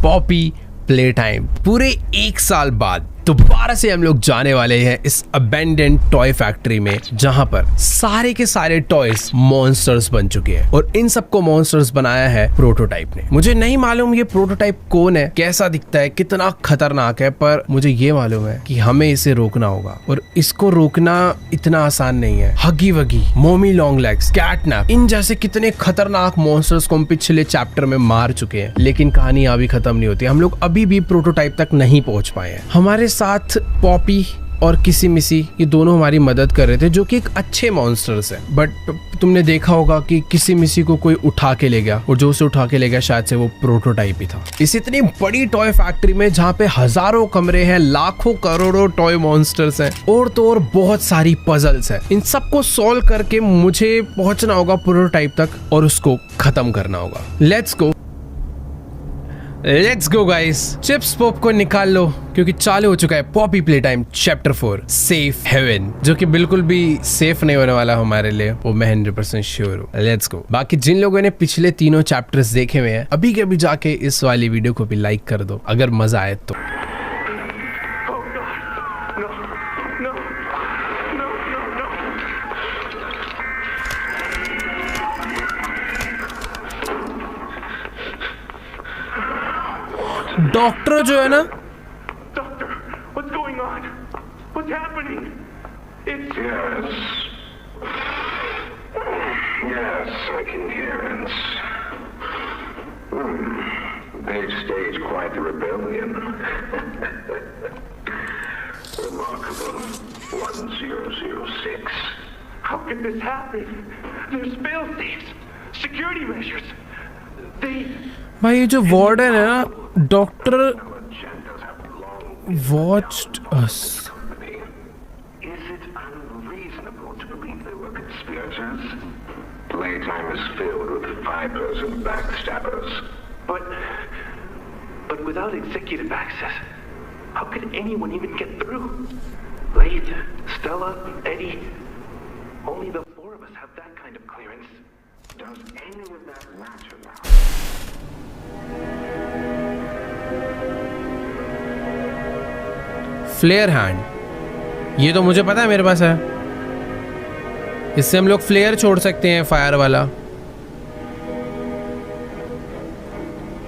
Poppy play time. पूरे 1 साल बाद दोबारा से हम लोग जाने वाले हैं इस अबेंडेंड टॉय फैक्ट्री में, जहां पर सारे के सारे टॉयज मॉन्स्टर्स बन चुके हैं और इन सबको मॉन्स्टर्स बनाया है प्रोटोटाइप ने। मुझे नहीं मालूम ये प्रोटोटाइप कौन है, कैसा दिखता है, कितना खतरनाक है, पर मुझे ये मालूम है कि हमें इसे रोकना होगा और इसको रोकना इतना आसान नहीं है। हगी वगी, मोमी लॉन्ग लेग्स, कैटनैप, इन जैसे कितने खतरनाक मॉन्स्टर्स को हम पिछले चैप्टर में मार चुके हैं, लेकिन कहानी अभी खत्म नहीं होती। हम लोग अभी भी प्रोटोटाइप तक नहीं पहुंच पाए हैं। हमारे साथ पॉपी और किसी मिसी ये दोनों हमारी मदद कर रहे थे, जो कि एक अच्छे मॉन्स्टर्स हैं। बट तुमने देखा होगा कि किसी मिसी को कोई उठा के ले गया और जो उसे उठा के ले गया शायद से वो प्रोटोटाइप ही था। इस इतनी बड़ी टॉय फैक्ट्री में जहाँ पे हजारों कमरे हैं, लाखों करोड़ों टॉय मॉन्स्टर्स हैं और तो और बहुत सारी पजल्स हैं। इन सबको सॉल्व करके मुझे पहुंचना होगा प्रोटोटाइप तक और उसको खत्म करना होगा। Let's go guys. Chips popcorn निकाल लो क्योंकि चालू हो चुका है Poppy Playtime chapter 4 safe haven, जो कि बिल्कुल भी सेफ नहीं होने वाला हमारे लिए, वो मैं 100% श्योर हूँ। Let's go. बाकी जिन लोगों ने पिछले तीनों चैप्टर्स देखे हुए हैं, अभी के अभी जाके इस वाली वीडियो को भी लाइक कर दो अगर मजा आए तो। डॉक्टर जो है ना, Doctor, what's going on? What's happening? It's Yes, I can hear it. They've staged quite the rebellion. Remarkable. 1006. How could this happen? There's fail safes, security measures. They भाई ये जो वार्डन है ना, doctor watched us. Is it unreasonable to believe they were conspirators? Playtime is filled with 5-person backstabbers. But without executive access, how could anyone even get through? Laith, Stella, Eddie, only the 4 of us have that kind of clearance. Does any of that matter now? Flare hand, ये तो मुझे पता है मेरे पास है। इससे हम लोग फ्लेयर छोड़ सकते हैं, फायर वाला।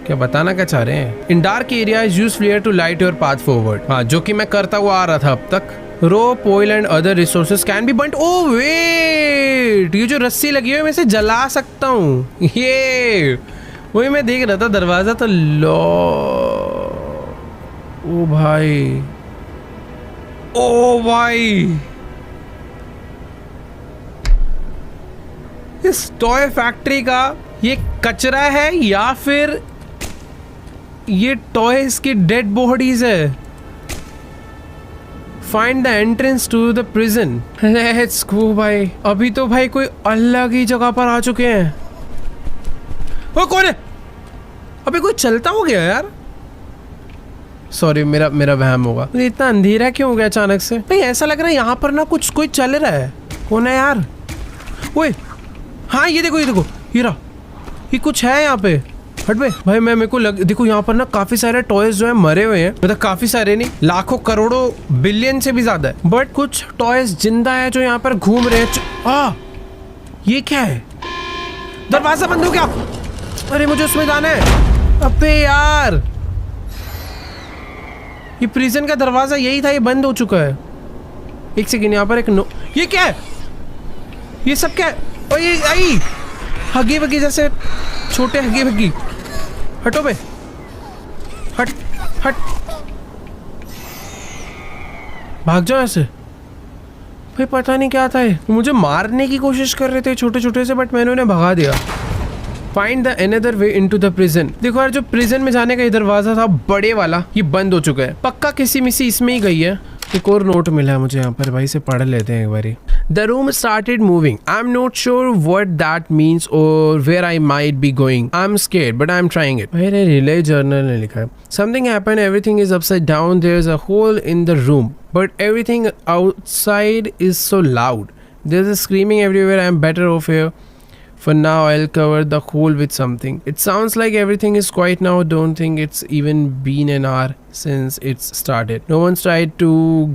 क्या बताना क्या चाह रहे हैं? In dark areas use flare to light your path forward. हाँ, जो कि मैं करता हुआ आ रहा था अब तक। Rope, oil and other resources can be burned. Oh wait, ये जो रस्सी लगी हुई है मैं इसे जला सकता हूँ। ये वही मैं देख रहा था, दरवाजा तो लो। ओ भाई, ओ भाई, इस टॉय फैक्ट्री का ये कचरा है या फिर ये टॉयज की डेड बॉडीज है? Find the entrance to the prison. Let's go भाई। अभी तो भाई कोई अलग ही जगह पर आ चुके हैं। वो कौन है? अबे कोई चलता हो गया यार। सॉरी, मेरा वहम होगा। इतना अंधेरा क्यों हो गया अचानक से? भाई ऐसा लग रहा है यहाँ पर ना कुछ कोई चल रहा है। कौन है यार? ओए, हाँ ये देखो ये रहा। ये कुछ है यहाँ पे। हट बे भाई, मेरे को देखो यहाँ पर ना काफी सारे टॉयज जो है मरे हुए हैं। मतलब काफी सारे नहीं, लाखों करोड़ों बिलियन से भी ज्यादा है। बट कुछ टॉयज जिंदा है जो यहाँ पर घूम रहे हैं। ये क्या है? दरवाजा बंद हो गया। अरे मुझे उसमें जाना है। अबे यार, ये प्रिजन का दरवाजा यही था, ये बंद हो चुका है। एक सेकंड, यहाँ पर एक ये क्या है? ये सब क्या है? और ये आई हगी वगी जैसे छोटे हगी वगी। हटो बे, हट हट, भाग जाओ ऐसे। भाई पता नहीं क्या था, ये मुझे मारने की कोशिश कर रहे थे छोटे छोटे से, बट मैंने उन्हें भगा दिया। Find the another way into the prison. देखो यार, जो प्रिजन में जाने का ये दरवाजा था बड़े वाला, ये बंद हो चुका है। पक्का किसी मिसी इसमें ही गई है। एक और नोट मिला है मुझे यहाँ पर, भाई से पढ़ लेते हैं एक बारी। The room started moving. I am not sure what that means और where I might be going. I am scared but I am trying it. मेरे रिले जर्नल ने लिखा है, something happened, everything is upside down, there is a hole in the room but everything outside is so loud, there is a screaming everywhere, I am better off here, For now, I'll cover the hole with something. It sounds like everything is quiet now. Don't think it's even been an hour since it's started. No one's tried to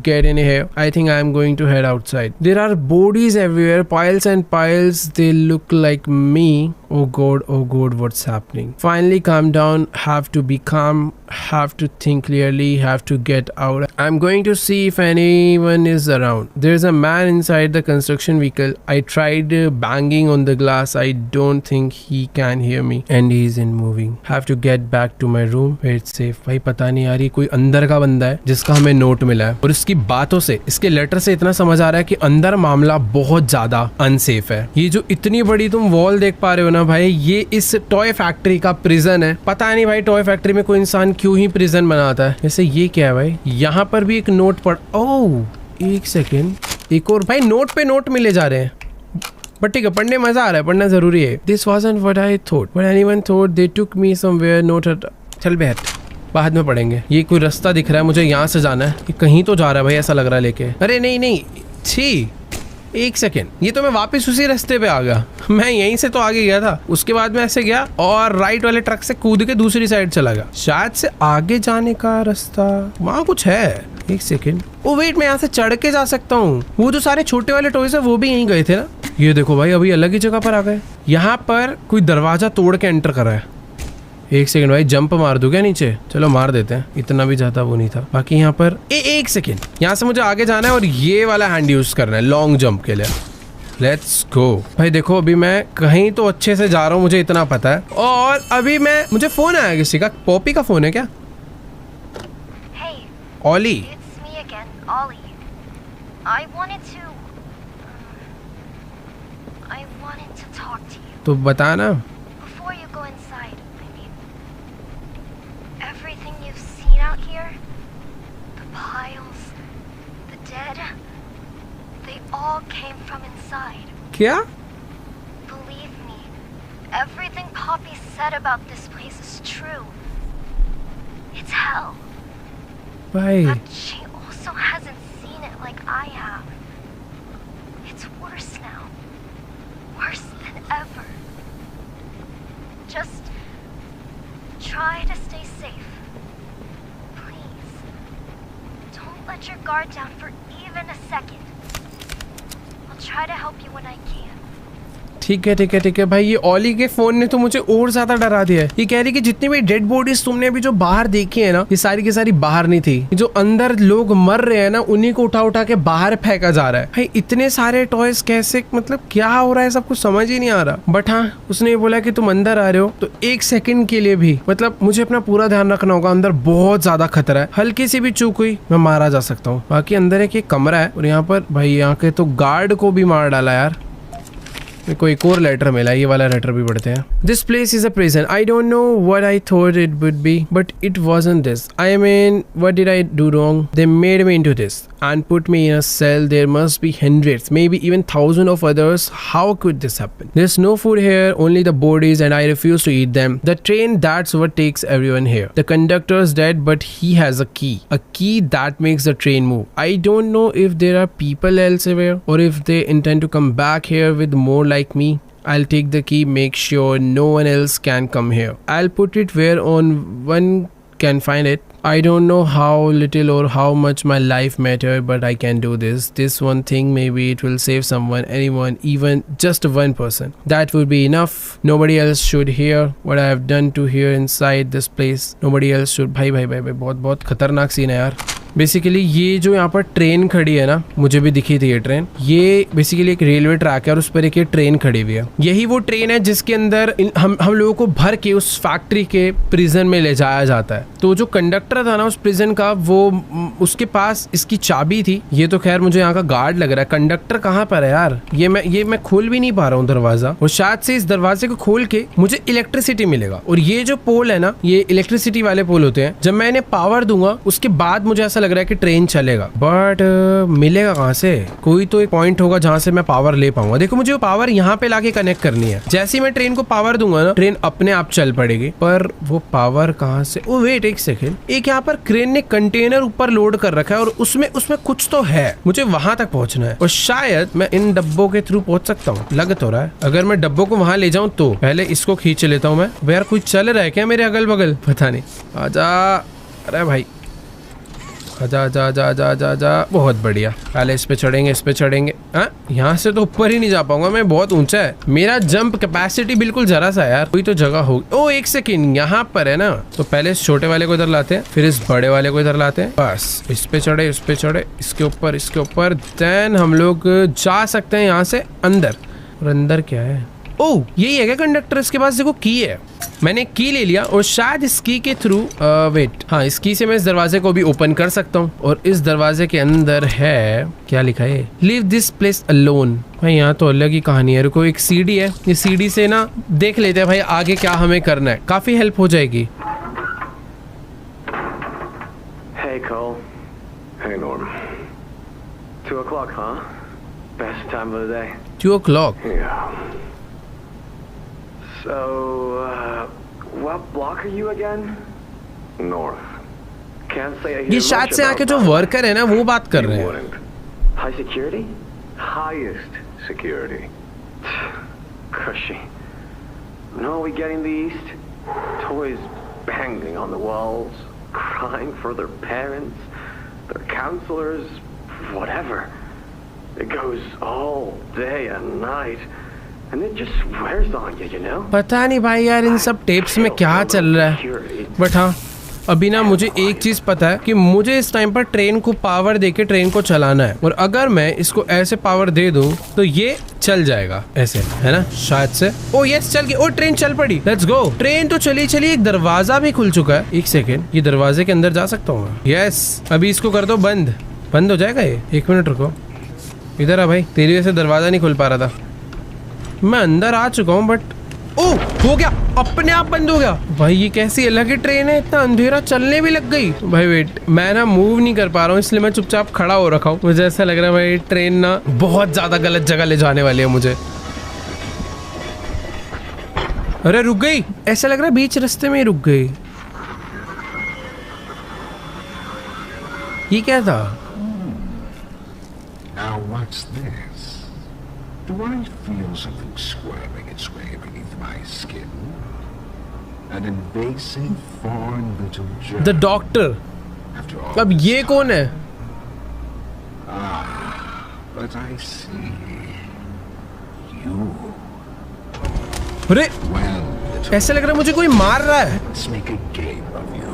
get in here. I think I'm going to head outside. There are bodies everywhere, piles and piles. They look like me. Oh god, what's happening? Finally calm down. Have to be calm. Have to think clearly. Have to get out. I'm going to see if anyone is around. There's a man inside the construction vehicle. I tried banging on the glass. I don't think he can hear me. And he isn't moving. Have to get back to my room where it's safe. भाई पता नहीं यार, कोई अंदर का बंदा है जिसका हमें नोट मिला है, और इसकी बातों से, इसके लेटर से इतना समझ आ रहा है कि अंदर मामला बहुत ज्यादा अनसेफ है। ये जो इतनी बड़ी तुम वॉल देख पा रहे हो ना भाई, ये इस टॉय फैक्ट्री का प्रिजन है। पता नहीं भाई टॉय फैक्ट्री में कोई इंसान क्यों ही प्रिजन बनाता है। वैसे ये क्या है भाई? यहाँ पर भी एक नोट पड़, ओह एक सेकेंड, एक और भाई नोट पे नोट मिले जा रहे हैं। बट ठीक है, पढ़ने मजा आ रहा है, पढ़ना जरूरी है। This wasn't what I thought, but anyone thought they took me somewhere not at. चल बैठ, बाद में पढ़ेंगे। ये कोई रास्ता दिख रहा है मुझे, यहाँ से जाना है। ये कहीं तो जा रहा है भाई, ऐसा लग रहा है लेके। अरे नहीं, छी एक सेकेंड, ये तो मैं वापस उसी रास्ते पे आ गया। मैं यहीं से तो आगे गया था, उसके बाद मैं ऐसे गया और राइट वाले ट्रक से कूद के दूसरी साइड चला गया। शायद से आगे जाने का रास्ता वहाँ कुछ है। एक सेकेंड, ओ वेट, मैं यहाँ से चढ़ के जा सकता हूँ। वो जो सारे छोटे वाले टॉयज है वो भी यहीं गए थे ना। ये देखो भाई, अभी अलग ही जगह पर आ गए। यहाँ पर कोई दरवाजा तोड़ के एंटर कर रहा है। एक सेकंड भाई, जंप मार दूं क्या नीचे? चलो मार देते हैं, इतना भी ज्यादा वो नहीं था। बाकी यहाँ पर एक सेकंड, यहाँ से मुझे आगे जाना है और ये वाला हैंड यूज करना है लॉन्ग जंप के लिए। लेट्स गो भाई। देखो अभी मैं कहीं तो अच्छे से जा रहा हूँ, मुझे इतना पता है। और अभी मुझे फोन आया किसी का। पॉपी का फोन है क्या? ऑली, तो बता ना। क्या? Believe me, everything Poppy said about this place is true. It's hell. भाई But she also hasn't seen it like I have. It's worse now. Worse than ever. Just try to stay safe. Please. Don't let your guard down for even a second. Try to help you when I can. ठीक है भाई। ये ऑली के phone ने तो मुझे और ज्यादा डरा दिया है। ये कह रही कि जितनी भी डेड बॉडीज तुमने अभी जो बाहर देखी है ना, ये सारी की सारी बाहर नहीं थी। जो अंदर लोग मर रहे हैं ना, उन्हीं को उठा के बाहर फेंका जा रहा है। भाई इतने सारे टॉयज कैसे, मतलब क्या हो रहा है, सब कुछ समझ ही नहीं आ रहा। बट हाँ, उसने बोला कि तुम अंदर आ रहे हो तो एक सेकंड के लिए भी, मतलब मुझे अपना पूरा ध्यान रखना होगा। अंदर बहुत ज्यादा खतरा है, हल्की सी भी चूक हुई मैं मारा जा सकता हूँ। बाकी अंदर एक कमरा है और यहाँ पर भाई यहाँ के तो गार्ड को भी मार डाला यार। मेरे को एक और लेटर मिला, ये वाला लेटर भी पढ़ते हैं। This place is a prison. I don't know what I thought it would be, but it wasn't this. I mean what did I do wrong? They made me into this and put me in a cell. There must be hundreds, maybe even thousands of others. How could this happen? There's no food here, only the bodies, and I refuse to eat them. The train, that's what takes everyone here. The conductor's dead, but he has a key that makes the train move. I don't know if there are people elsewhere or if they intend to come back here with more like me. I'll take the key, make sure no one else can come here. I'll put it where on one can find it. I don't know how little or how much my life mattered, but I can do this. This one thing, maybe it will save someone, anyone, even just one person. That would be enough. Nobody else should hear what I have done to here inside this place. Nobody else should. भाई बहुत खतरनाक scene है यार। Basically ये जो यहाँ पर train खड़ी है ना, मुझे भी दिखी थी ये ट्रेन। ये बेसिकली एक रेलवे ट्रैक है और उस पर एक ये ट्रेन खड़ी हुई है। यही वो ट्रेन है जिसके अंदर हम लोगों को भर के उस फैक्ट्री के प्रिजन में ले जाया जाता है। तो जो कंडक्टर था ना उस प्रिजन का, वो उसके पास इसकी चाबी थी। ये तो खैर मुझे यहाँ का गार्ड लग रहा है। कंडक्टर कहाँ पर है यार? ये मैं खोल भी नहीं पा रहा हूँ दरवाजा, और शायद से इस दरवाजे को खोल के मुझे इलेक्ट्रिसिटी मिलेगा। और ये जो पोल है ना, ये इलेक्ट्रिसिटी वाले पोल होते हैं। जब मैं इन्हें पावर दूंगा उसके बाद मुझे ऐसा लग लग रहा है कि ट्रेन चलेगा, बट मिलेगा कहाँ से? कोई तो एक पॉइंट होगा जहाँ से मैं पावर ले पाऊंगा। देखो मुझे वो पावर यहाँ पे लाके कनेक्ट करनी है। जैसे ही मैं ट्रेन को पावर दूंगा ना, ट्रेन अपने आप चल पड़ेगी। पर वो पावर कहाँ से? ओ वेट एक सेकेंड, एक यहाँ पर क्रेन ने कंटेनर ऊपर लोड कर रखा है और उसमें कुछ तो है। मुझे वहां तक पहुंचना है और शायद मैं इन डब्बों के थ्रू पहुंच सकता हूँ, लग तो रहा है। अगर मैं डब्बों को वहां ले जाऊं तो पहले इसको खींच लेता हूँ मैं। यार कोई चल रहा है क्या मेरे अगल बगल? पता नहीं। आजा, अरे भाई आजा आजा आजा आजा आजा आजा। बहुत बढ़िया, पहले इस पे चढ़ेंगे। यहाँ से तो ऊपर ही नहीं जा पाऊंगा मैं, बहुत ऊंचा है। मेरा जंप कैपेसिटी बिल्कुल जरा सा है यार। कोई तो जगह होगी। ओ एक सेकेंड, यहाँ पर है ना, तो पहले इस छोटे वाले को इधर लाते हैं, फिर इस बड़े वाले को इधर लाते हैं। बस इस पे चढ़े, इसके ऊपर देन हम लोग जा सकते हैं यहाँ से अंदर। और अंदर क्या है? ओह यही है क्या कंडक्टर? इसके पास देखो की है, मैंने की ले लिया और शायद इस की के थ्रू वेट, हाँ इस की से मैं इस दरवाजे को भी ओपन कर सकता हूँ। और इस दरवाजे के अंदर है, क्या लिखा है? Leave this place alone. भाई यहाँ तो अलग ही कहानी है। रुको, एक सीढ़ी है, ये सीढ़ी से ना देख लेते हैं भाई आगे क्या हमें करना है, काफी हेल्प हो जाएगी। Hey, Cole. Hey, Norm. 2 o'clock, huh? Best time of the day. 2 o'clock. Yeah. So, what block are you again? North. Can't say I ये hear शायद much से आके about जो that. वर्कर है ना वो बात कर रहे You हैं। wouldn't. High security? Highest security. Cushy. No, we get in the east. Toys banging on the walls, crying for their parents, their counselors, whatever. It goes all day and night. And it just wears on you, you know? पता नहीं भाई यार इन सब tapes में क्या चल रहा है, बट हाँ अभी ना मुझे एक चीज पता है कि मुझे इस टाइम पर ट्रेन को पावर देके ट्रेन को चलाना है। और अगर मैं इसको ऐसे पावर दे दूं तो ये चल जाएगा ऐसे, है ना शायद से। ओ यस चल गई, ओ ट्रेन चल पड़ी, लेट्स गो। ट्रेन तो चली, एक दरवाजा भी खुल चुका है। एक सेकेंड, ये दरवाजे के अंदर जा सकता हूँ? यस, अभी इसको कर दो बंद हो जाएगा ये। 1 मिनट रुको, इधर आ भाई, तेरी वजह से दरवाजा नहीं खुल पा रहा था। मैं अंदर आ चुका हूँ बट ओ हो गया, अपने आप बंद हो गया। भाई ये कैसी अलग ही ट्रेन है, इतना अंधेरा, चलने भी लग गई। भाई वेट, मैं ना मूव नहीं कर पा रहा हूँ इसलिए मैं चुपचाप खड़ा हो रखा हूँ। मुझे ऐसा लग रहा है भाई ट्रेन ना बहुत ज्यादा गलत जगह ले जाने वाली है मुझे। अरे रुक गई, ऐसा लग रहा है बीच रास्ते में ही रुक गई। ये क्या था? Now what's this? Do I feel something squirming its way beneath my skin? An invasive foreign little germ. The doctor. After all अब ये कौन है? but I see. You. अरे Well, little, ऐसा लग रहा है मुझे कोई मार रहा है। let's make a game of you.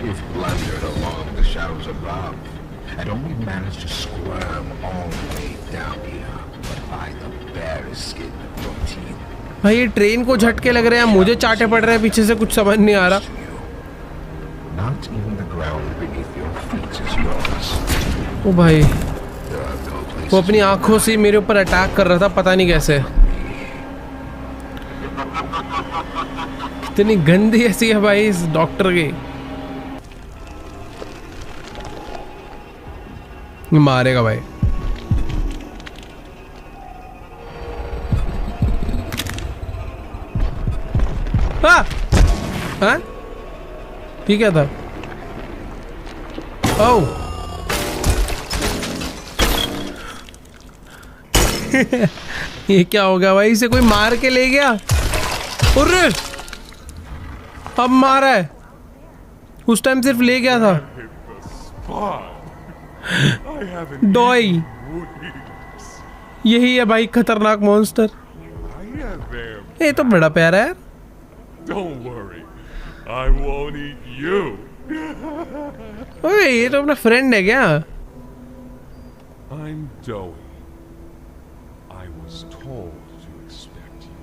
You've blundered along the shadows above and only managed to squirm all the way down here, but by the barest skin of your teeth. भाई ये ट्रेन को झटके लग रहे हैं, मुझे चाटे पड़ रहे हैं पीछे से, कुछ समझ नहीं आ रहा। Not even the ground beneath your feet is yours. ओ भाई There are no places. वो अपनी आंखों से मेरे ऊपर अटैक कर रहा था, पता नहीं कैसे। इतनी गंदी ऐसी है भाई इस डॉक्टर की। मारेगा भाई। हाँ हाँ ये क्या था? ओह ये क्या हो गया भाई? इसे कोई मार के ले गया। अरे अब मारा है, उस टाइम सिर्फ ले गया था। डॉय, यही है भाई खतरनाक मॉन्स्टर। ये तो बड़ा प्यारा है। Don't worry, I won't eat you. ओए ये तो अपना फ्रेंड है क्या? I'm Joey. I was told to expect you.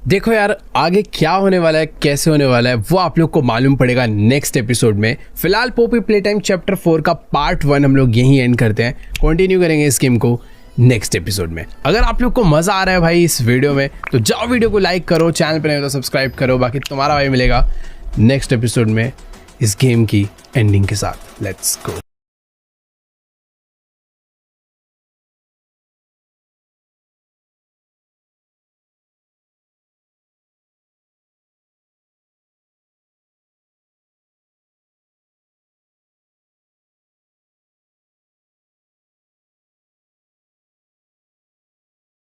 देखो यार आगे क्या होने वाला है, कैसे होने वाला है, वो आप लोग को मालूम पड़ेगा नेक्स्ट एपिसोड में। फिलहाल पोपी प्ले टाइम चैप्टर 4 का पार्ट 1 हम लोग यहीं एंड करते हैं। कंटिन्यू करेंगे इस गेम को नेक्स्ट एपिसोड में। अगर आप लोग को मजा आ रहा है भाई इस वीडियो में तो जाओ वीडियो को लाइक करो, चैनल पे नहीं तो सब्सक्राइब करो। बाकी तुम्हारा भाई मिलेगा नेक्स्ट एपिसोड में इस गेम की एंडिंग के साथ। Let's go.